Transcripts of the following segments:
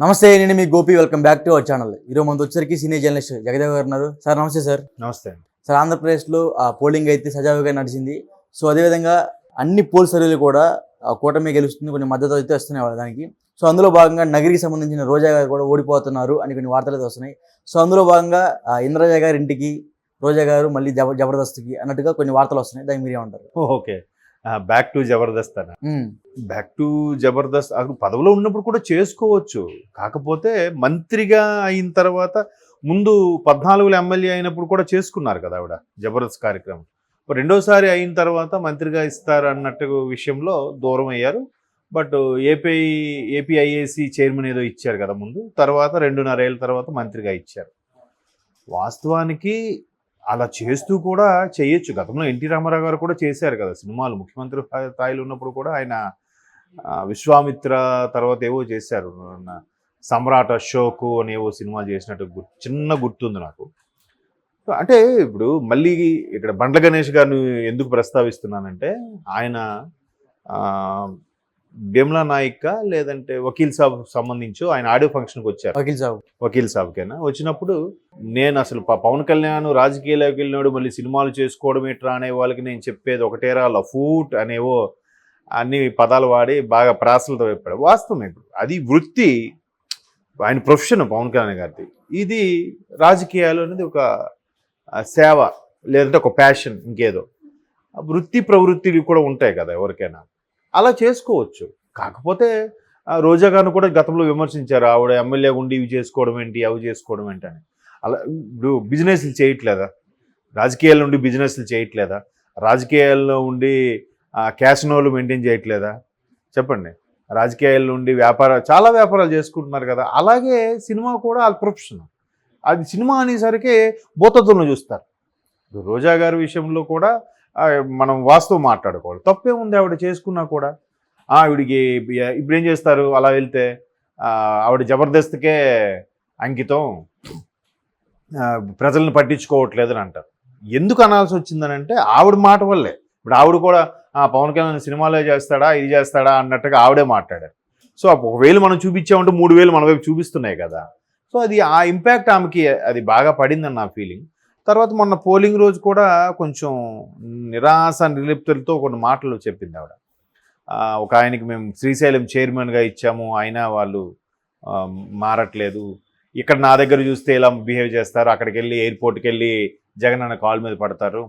నమస్తే, నేను మీ Gopi. Welcome back to our channel. ఈరోజు మనతో వచ్చరికి సీనియర్ జర్నలిస్ట్ జగదేవ్ గారు ఉన్నారు. సార్ నమస్తే. సార్ నమస్తే. సార్, ఆంధ్రప్రదేశ్లో పోలింగ్ అయితే సజావుగా నడిచింది. సో అదేవిధంగా అన్ని పోల్ సర్వేలు కూడా కూటమి గెలుస్తుంది, కొన్ని మద్దతు అయితే వస్తున్నాయి దానికి. సో అందులో భాగంగా నగరికి సంబంధించిన రోజా గారు కూడా ఓడిపోతున్నారు అని కొన్ని వార్తలు అయితే వస్తున్నాయి. సో అందులో భాగంగా ఇంద్రజ గారి ఇంటికి రోజా గారు మళ్ళీ జబర్దస్త్కి అన్నట్టుగా కొన్ని వార్తలు వస్తున్నాయి. దానికి మీరేమంటారు? ఓకే, బ్యాక్ టు జబర్దస్త్ అన్న. బ్యాక్ టు జబర్దస్త్ అక్కడ పదవిలో ఉన్నప్పుడు కూడా చేసుకోవచ్చు. కాకపోతే మంత్రిగా అయిన తర్వాత ముందు 14 ఎమ్మెల్యే అయినప్పుడు కూడా చేసుకున్నారు కదా ఆవిడ జబర్దస్త్ కార్యక్రమం. రెండోసారి అయిన తర్వాత మంత్రిగా ఇస్తారు అన్నట్టు విషయంలో దూరం అయ్యారు. బట్ ఏపీఐఏసీ చైర్మన్ ఏదో ఇచ్చారు కదా ముందు, తర్వాత 2.5 ఏళ్ళ తర్వాత మంత్రిగా ఇచ్చారు. వాస్తవానికి అలా చేస్తూ కూడా చేయొచ్చు. గతంలో ఎన్టీ రామారావు గారు కూడా చేశారు కదా సినిమాలు. ముఖ్యమంత్రి స్థాయిలో ఉన్నప్పుడు కూడా ఆయన విశ్వామిత్ర తర్వాత ఏవో చేశారు. సమ్రాట్ అశోక్ అని ఏవో సినిమాలు చేసినట్టు చిన్న గుర్తుంది నాకు. అంటే ఇప్పుడు మళ్ళీ ఇక్కడ బండ్ల గణేష్ గారిని ఎందుకు ప్రస్తావిస్తున్నానంటే, ఆయన బిమ్లా నాయక్ లేదంటే వకీల్ సాబ్ సంబంధించి ఆయన ఆడియో ఫంక్షన్కి వచ్చారు. వకీల్ సాబ్కేనా వచ్చినప్పుడు, నేను అసలు పవన్ కళ్యాణ్ రాజకీయాల్లోకి వెళ్ళినాడు మళ్ళీ సినిమాలు చేసుకోవడం ఎట్రా అనే వాళ్ళకి నేను చెప్పేది ఒకటేరా లఫూట్ అనేవో అన్ని పదాలు వాడి బాగా ప్రాసలతో చెప్పాడు. వాస్తవం ఇప్పుడు అది వృత్తి, ఆయన ప్రొఫెషన్ పవన్ కళ్యాణ్ గారిది. ఇది రాజకీయాలు అనేది ఒక సేవ లేదంటే ఒక ప్యాషన్, ఇంకేదో వృత్తి ప్రవృత్తిలు కూడా ఉంటాయి కదా ఎవరికైనా, అలా చేసుకోవచ్చు. కాకపోతే రోజా గారిని కూడా గతంలో విమర్శించారు, ఆవిడ ఎమ్మెల్యే ఉండి ఇవి చేసుకోవడం ఏంటి అవి చేసుకోవడం ఏంటి అని. అలా ఇప్పుడు బిజినెస్లు చేయట్లేదా? రాజకీయాల్లో ఉండి బిజినెస్లు చేయట్లేదా? రాజకీయాల్లో ఉండి క్యాసినోలు మెయింటైన్ చేయట్లేదా? చెప్పండి. రాజకీయాల్లో ఉండి చాలా వ్యాపారాలు చేసుకుంటున్నారు కదా. అలాగే సినిమా కూడా వాళ్ళ ప్రొఫెషన్. అది సినిమా అనేసరికి భూతత్వంలో చూస్తారు. రోజా గారి విషయంలో కూడా మనం వాస్తవం మాట్లాడుకోవాలి. తప్పేముంది ఆవిడ చేసుకున్నా కూడా. ఆవిడికి ఇప్పుడు ఏం చేస్తారు, అలా వెళ్తే ఆవిడ జబర్దస్త్కే అంకితం, ప్రజలను పట్టించుకోవట్లేదని అంటారు. ఎందుకు అనాల్సి వచ్చిందనంటే ఆవిడ మాట వల్లే. ఇప్పుడు ఆవిడ కూడా పవన్ కళ్యాణ్ సినిమాలో చేస్తాడా ఇది చేస్తాడా అన్నట్టుగా ఆవిడే మాట్లాడారు. సో 1,000 మనం చూపించామంటే 3,000 మన వైపు చూపిస్తున్నాయి కదా. సో అది ఆ ఇంపాక్ట్ ఆమెకి అది బాగా పడిందని నా ఫీలింగ్. తర్వాత మొన్న పోలింగ్ రోజు కూడా కొంచెం నిరాశ నిర్లిప్తులతో కొన్ని మాటలు చెప్పింది ఆవిడ. ఒక ఆయనకి మేము శ్రీశైలం చైర్మన్గా ఇచ్చాము, అయినా వాళ్ళు మారట్లేదు. ఇక్కడ నా దగ్గర చూస్తే ఇలా బిహేవ్ చేస్తారు, అక్కడికి వెళ్ళి ఎయిర్పోర్ట్కి వెళ్ళి జగన్ అన్న కాల్ మీద పడతారు.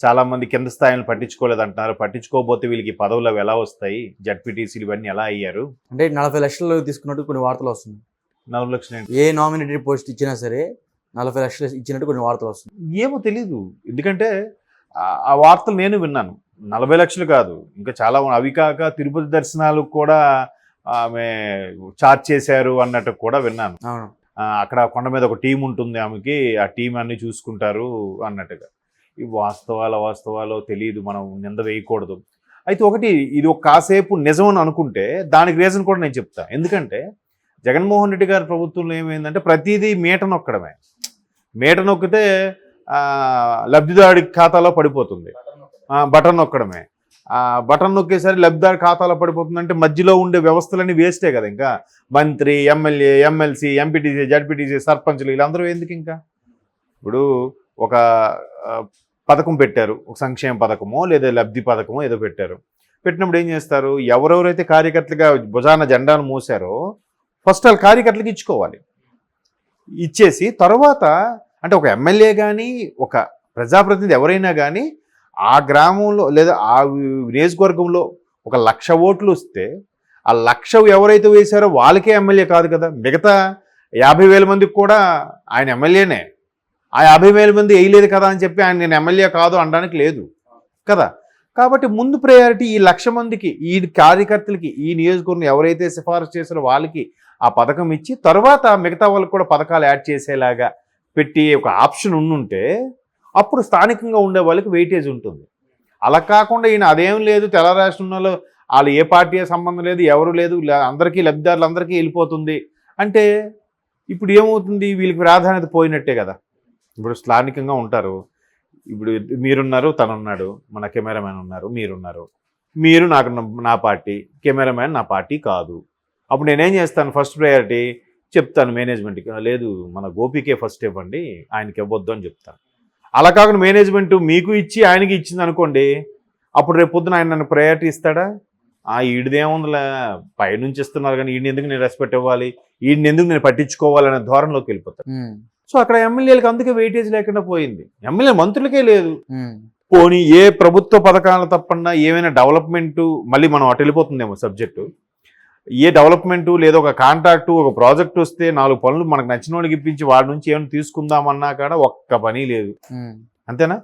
చాలామంది కింద స్థాయిని పట్టించుకోలేదు అంటున్నారు. పట్టించుకోకపోతే వీళ్ళకి పదవులు అవి ఎలా వస్తాయి, జడ్పీటీసీలు ఇవన్నీ ఎలా అయ్యారు అంటే 40 లక్షలు తీసుకున్నట్టు కొన్ని వార్తలు వస్తుంది. 40 లక్షలు ఏ నామినేటెడ్ పోస్ట్ ఇచ్చినా సరే 40 లక్షలు ఇచ్చినట్టు కొన్ని వార్తలు వస్తుంది. ఏమో తెలీదు, ఎందుకంటే ఆ వార్తలు నేను విన్నాను. 40 లక్షలు కాదు, ఇంకా చాలా అవి కాక తిరుపతి దర్శనాలకు కూడా ఆమె చార్జ్ చేశారు అన్నట్టు కూడా విన్నాను. అక్కడ కొండ మీద ఒక టీం ఉంటుంది ఆమెకి, ఆ టీం అన్ని చూసుకుంటారు అన్నట్టుగా. ఈ వాస్తవాలో తెలియదు, మనం నింద వేయకూడదు. అయితే ఒకటి, ఇది ఒక కాసేపు నిజం అని అనుకుంటే దానికి రీజన్ కూడా నేను చెప్తాను. ఎందుకంటే జగన్మోహన్ రెడ్డి గారి ప్రభుత్వంలో ఏమైందంటే ప్రతిదీ మీట నొక్కడమే. మీట నొక్కితే లబ్ధిదారుడి ఖాతాలో పడిపోతుంది, బటన్ నొక్కడమే. బటన్ నొక్కేసరి లబ్ధిదారు ఖాతాలో పడిపోతుంది. అంటే మధ్యలో ఉండే వ్యవస్థలన్నీ వేస్టే కదా. ఇంకా మంత్రి, ఎమ్మెల్యే, ఎమ్మెల్సీ, ఎంపీటీసీ, జడ్పీటీసీ, సర్పంచ్లు వీళ్ళందరూ ఎందుకు? ఇంకా ఇప్పుడు ఒక పథకం పెట్టారు, ఒక సంక్షేమ పథకమో లేదా లబ్ధి పథకమో ఏదో పెట్టినప్పుడు ఏం చేస్తారు, ఎవరెవరైతే కార్యకర్తలుగా భుజాన జెండాను మోసారో ఫస్ట్ వాళ్ళ కార్యకర్తలకు ఇచ్చుకోవాలి. ఇచ్చేసి తర్వాత అంటే ఒక ఎమ్మెల్యే కానీ ఒక ప్రజాప్రతినిధి ఎవరైనా కానీ ఆ గ్రామంలో లేదా ఆ నియోజకవర్గంలో 1,00,000 ఓట్లు వస్తే ఆ 1,00,000 ఎవరైతే వేశారో వాళ్ళకే ఎమ్మెల్యే కాదు కదా. మిగతా 50,000 మందికి కూడా ఆయన ఎమ్మెల్యేనే. ఆ 50,000 మంది వేయలేదు కదా అని చెప్పి ఆయన నేను ఎమ్మెల్యే కాదు అనడానికి లేదు కదా. కాబట్టి ముందు ప్రయారిటీ ఈ 1,00,000 మందికి, ఈ కార్యకర్తలకి, ఈ నియోజకవర్గం ఎవరైతే సిఫారసు చేశారో వాళ్ళకి ఆ పథకం ఇచ్చి తర్వాత మిగతా వాళ్ళకి కూడా పథకాలు యాడ్ చేసేలాగా పెట్టి ఒక ఆప్షన్ ఉండుంటే అప్పుడు స్థానికంగా ఉండే వాళ్ళకి వెయిటేజ్ ఉంటుంది. అలా కాకుండా ఈయన అదేం లేదు, తెల్ల రాష్ట్రంలో వాళ్ళు ఏ పార్టీ సంబంధం లేదు, ఎవరు లేదు, అందరికీ లబ్ధిదారులందరికీ వెళ్ళిపోతుంది అంటే ఇప్పుడు ఏమవుతుంది, వీళ్ళకి ప్రాధాన్యత పోయినట్టే కదా. ఇప్పుడు స్థానికంగా ఉంటారు. ఇప్పుడు మీరున్నారు, తనున్నాడు, మన కెమెరామ్యాన్ ఉన్నారు, మీరు నా పార్టీ, కెమెరామ్యాన్ నా పార్టీ కాదు. అప్పుడు నేనేం చేస్తాను, ఫస్ట్ ప్రయారిటీ చెప్తాను మేనేజ్మెంట్కి, లేదు మన గోపికే ఫస్ట్ ఇవ్వండి, ఆయనకి ఇవ్వద్దు అని చెప్తాను. అలా కాకుండా మేనేజ్మెంట్ మీకు ఇచ్చి ఆయనకి ఇచ్చింది అనుకోండి, అప్పుడు రేపు పొద్దున ఆయన నన్ను ప్రయారిటీ ఇస్తాడా? ఈడిదేముందిలే, పైనుంచి ఇస్తున్నారు కానీ ఈయన ఎందుకు నేను రెస్పెక్ట్ ఇవ్వాలి, ఈయన ఎందుకు నేను పట్టించుకోవాలనే ధోరణిలోకి వెళ్ళిపోతాను. సో అక్కడ ఎమ్మెల్యేలకు అందుకే వెయిటేజ్ లేకుండా పోయింది. ఎమ్మెల్యే మంత్రులకే లేదు. పోనీ ఏ ప్రభుత్వ పథకాలు తప్పకుండా ఏమైనా డెవలప్మెంట్, మళ్ళీ మనం అటు వెళ్ళిపోతుందేమో సబ్జెక్టు, ఏ డెవలప్మెంటు లేదా ఒక కాంట్రాక్టు ఒక ప్రాజెక్ట్ వస్తే 4 పనులు మనకు నచ్చిన వాడికి ఇప్పించి వాడి నుంచి ఏమైనా తీసుకుందామన్నా కూడా ఒక్క పని లేదు. అంతేనా?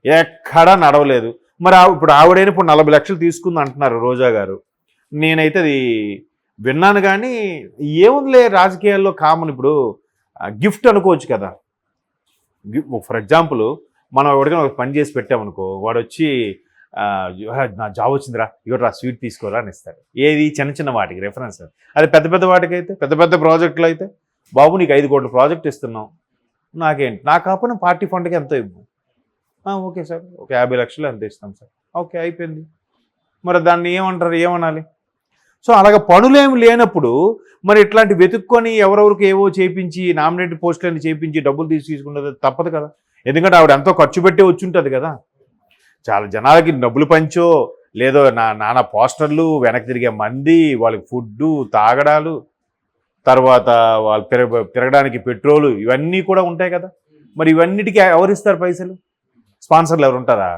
ఎక్కడా నడవలేదు. మరి ఇప్పుడు ఆవిడైనా ఇప్పుడు 40 లక్షలు తీసుకుంది అంటున్నారు రోజా గారు. నేనైతే అది విన్నాను కానీ ఏముందిలే, రాజకీయాల్లో కామన్. ఇప్పుడు గిఫ్ట్ అనుకోవచ్చు కదా. ఫర్ ఎగ్జాంపుల్ మనం ఎవరికైనా ఒక పని చేసి పెట్టామనుకో, వాడు వచ్చి నా జాబ్ వచ్చిందిరా, ఇవ్వరా స్వీట్ తీసుకోరా అని ఇస్తారు. ఏది చిన్న చిన్న వాటికి రెఫరెన్స్. అది పెద్ద పెద్ద వాటికి అయితే, పెద్ద పెద్ద ప్రాజెక్టులు అయితే, బాబు నీకు 5 కోట్ల ప్రాజెక్ట్ ఇస్తున్నాం, నాకేంటి, నా కాకపోయినా పార్టీ ఫండ్కి ఎంతో ఇవ్వు. ఓకే సార్, ఒక 50 లక్షలు ఎంత ఇస్తాం సార్, ఓకే అయిపోయింది. మరి దాన్ని ఏమంటారు, ఏమనాలి? సో అలాగ పనులేమి లేనప్పుడు మరి ఇట్లాంటి వెతుక్కొని ఎవరెవరికి ఏవో చేయించి నామినేట్ పోస్టులన్నీ చేయించి డబ్బులు తీసుకున్నది తప్పదు కదా. ఎందుకంటే ఆవిడ ఎంతో ఖర్చు పెట్టి వచ్చి ఉంటుంది కదా. చాలా జనాలకి డబ్బులు పంచో లేదో నానా పోస్టర్లు, వెనక్కి తిరిగే మంది, వాళ్ళకి ఫుడ్డు తాగడాలు, తర్వాత వాళ్ళు తిరగడానికి పెట్రోలు, ఇవన్నీ కూడా ఉంటాయి కదా. మరి ఇవన్నిటికీ ఎవరిస్తారు పైసలు? స్పాన్సర్లు ఎవరు ఉంటారా?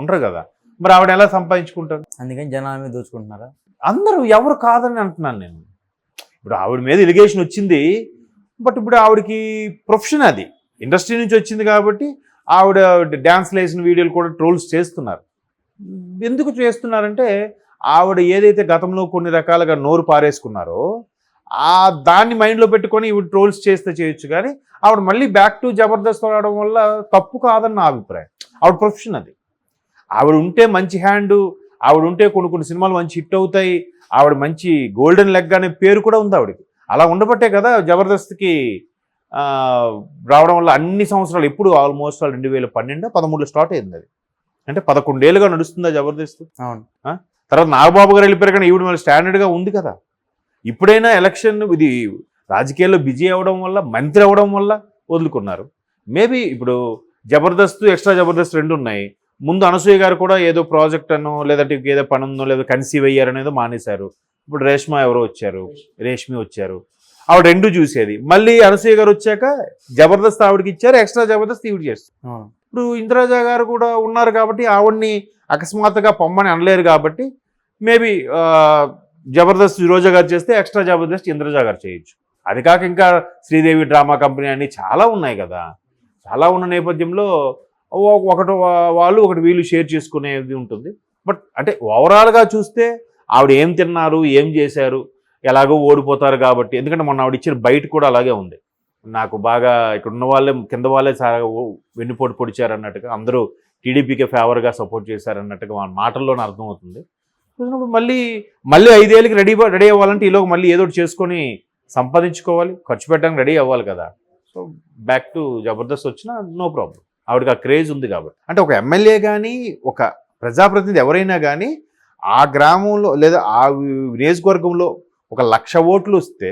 ఉండరు కదా. మరి ఆవిడ ఎలా సంపాదించుకుంటారు? అందుకని జనాల మీద దోచుకుంటున్నారా? అందరూ ఎవరు కాదని అంటున్నాను నేను. ఇప్పుడు ఆవిడ మీద ఎలిగేషన్ వచ్చింది, బట్ ఇప్పుడు ఆవిడకి ప్రొఫెషన్ అది, ఇండస్ట్రీ నుంచి వచ్చింది కాబట్టి ఆవిడ డ్యాన్స్లు వేసిన వీడియోలు కూడా ట్రోల్స్ చేస్తున్నారు. ఎందుకు చేస్తున్నారంటే ఆవిడ ఏదైతే గతంలో కొన్ని రకాలుగా నోరు పారేసుకున్నారో దాన్ని మైండ్లో పెట్టుకొని ఇవి ట్రోల్స్ చేస్తే చేయొచ్చు, కానీ ఆవిడ మళ్ళీ బ్యాక్ టు జబర్దస్త్ రావడం వల్ల తప్పు కాదని నా అభిప్రాయం. ఆవిడ ప్రొఫెషన్ అది. ఆవిడ ఉంటే మంచి హ్యాండ్, ఆవిడ ఉంటే కొన్ని సినిమాలు మంచి హిట్ అవుతాయి, ఆవిడ మంచి గోల్డెన్ లెగ్ అనే పేరు కూడా ఉంది ఆవిడకి. అలా ఉండబట్టే కదా జబర్దస్త్కి రావడం వల్ల అన్ని సంవత్సరాలు, ఎప్పుడు ఆల్మోస్ట్ 2012-13 స్టార్ట్ అయింది అది. అంటే 11 ఏళ్ళుగా నడుస్తుందా జబర్దస్త్. తర్వాత నాగబాబు గారు వెళ్ళిపోయారు, కానీ ఈవిడ మళ్ళీ స్టాండర్డ్గా ఉంది కదా. ఇప్పుడైనా ఎలక్షన్ ఇది రాజకీయాల్లో బిజీ అవ్వడం వల్ల, మంత్రి అవ్వడం వల్ల వదులుకున్నారు. మేబీ ఇప్పుడు జబర్దస్త్, ఎక్స్ట్రా జబర్దస్త్ 2 ఉన్నాయి. ముందు అనసూయ గారు కూడా ఏదో ప్రాజెక్ట్ అనో లేదంటే ఏదో పని ఉందో లేదో కన్సీవ్ అయ్యారనేదో మానేశారు. ఇప్పుడు రేష్మి వచ్చారు, ఆవిడ 2 చూసేది. మళ్ళీ అనసూయ గారు వచ్చాక జబర్దస్త్ ఆవిడకి ఇచ్చారు, ఎక్స్ట్రా జబర్దస్త్ ఈవిడ చేస్తారు. ఇప్పుడు ఇంద్రజా గారు కూడా ఉన్నారు కాబట్టి ఆవిడ్ని అకస్మాత్తుగా పొమ్మని అనలేరు కాబట్టి మేబీ జబర్దస్త్ రోజా గారు చేస్తే ఎక్స్ట్రా జబర్దస్త్ ఇంద్రజా గారు చేయొచ్చు. అది కాక ఇంకా శ్రీదేవి డ్రామా కంపెనీ అని చాలా ఉన్నాయి కదా. చాలా ఉన్న నేపథ్యంలో ఒకటి వాళ్ళు ఒకటి వీళ్ళు షేర్ చేసుకునేది ఉంటుంది. బట్ అంటే ఓవరాల్గా చూస్తే ఆవిడ ఏం తిన్నారు, ఏం చేశారు, ఎలాగో ఓడిపోతారు కాబట్టి. ఎందుకంటే మొన్న ఆవిడ ఇచ్చిన బయట కూడా అలాగే ఉంది. నాకు బాగా ఇక్కడ ఉన్న వాళ్ళే కింద వాళ్ళే వెన్నుపోటు పొడిచారు అన్నట్టుగా, అందరూ టీడీపీకే ఫేవర్గా సపోర్ట్ చేశారన్నట్టుగా మన మాటల్లోనే అర్థమవుతుంది. మళ్ళీ 5 ఏళ్ళకి రెడీ అవ్వాలంటే ఈలోగా మళ్ళీ ఏదో ఒకటి చేసుకొని సంపాదించుకోవాలి, ఖర్చు పెట్టడానికి రెడీ అవ్వాలి కదా. సో బ్యాక్ టు జబర్దస్త్ వచ్చినా నో ప్రాబ్లం. ఆవిడకి ఆ క్రేజ్ ఉంది కాబట్టి. అంటే ఒక ఎమ్మెల్యే కానీ ఒక ప్రజాప్రతినిధి ఎవరైనా కానీ ఆ గ్రామంలో లేదా ఆ నియోజకవర్గంలో 1,00,000 ఓట్లు వస్తే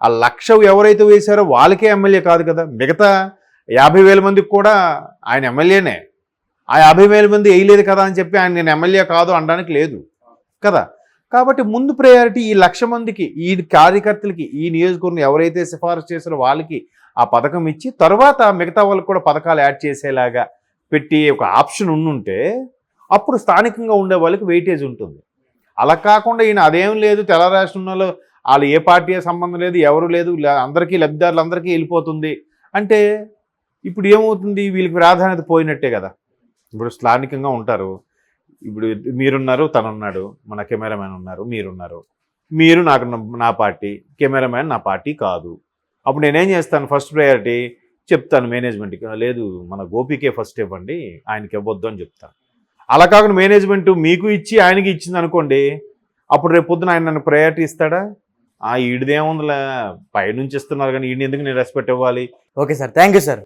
ఆ 1,00,000 ఎవరైతే వేశారో వాళ్ళకే ఎమ్మెల్యే కాదు కదా. మిగతా 50,000 మందికి కూడా ఆయన ఎమ్మెల్యేనే. ఆ 50,000 మంది వేయలేదు కదా అని చెప్పి ఆయన నేను ఎమ్మెల్యే కాదు అనడానికి లేదు కదా. కాబట్టి ముందు ప్రయారిటీ ఈ 1,00,000 మందికి, ఈ కార్యకర్తలకి, ఈ నియోజకవర్గం ఎవరైతే సిఫారసు చేశారో వాళ్ళకి ఆ పథకం ఇచ్చి తర్వాత మిగతా వాళ్ళకి కూడా పథకాలు యాడ్ చేసేలాగా పెట్టి ఒక ఆప్షన్ ఉండుంటే అప్పుడు స్థానికంగా ఉండే వాళ్ళకి వెయిటేజ్ ఉంటుంది. అలా కాకుండా ఈయన అదేం లేదు, తెల్ల రాష్ట్రంలో వాళ్ళు ఏ పార్టీ సంబంధం లేదు, ఎవరు లేదు, అందరికీ లబ్ధిదారులందరికీ వెళ్ళిపోతుంది అంటే ఇప్పుడు ఏమవుతుంది, వీళ్ళకి ప్రాధాన్యత పోయినట్టే కదా. ఇప్పుడు స్థానికంగా ఉంటారు, ఇప్పుడు మీరున్నారు, తనున్నాడు, మన కెమెరామ్యాన్ ఉన్నారు, మీరు నాకు నా పార్టీ, కెమెరామ్యాన్ నా పార్టీ కాదు. అప్పుడు నేనేం చేస్తాను, ఫస్ట్ ప్రయారిటీ చెప్తాను మేనేజ్మెంట్కి, లేదు మన గోపికే ఫస్ట్ ఇవ్వండి, ఆయనకి ఇవ్వద్దు అని చెప్తాను. అలా కాకుండా మేనేజ్మెంట్ మీకు ఇచ్చి ఆయనకి ఇచ్చింది అనుకోండి, అప్పుడు రేపు పొద్దున ఆయన నన్ను ప్రయారిటీ ఇస్తాడా? ఈడిదేముందిలే, పైనుంచి ఇస్తున్నారు కానీ ఈయన ఎందుకు నేను రెస్పెక్ట్ ఇవ్వాలి. Okay sir, thank you sir.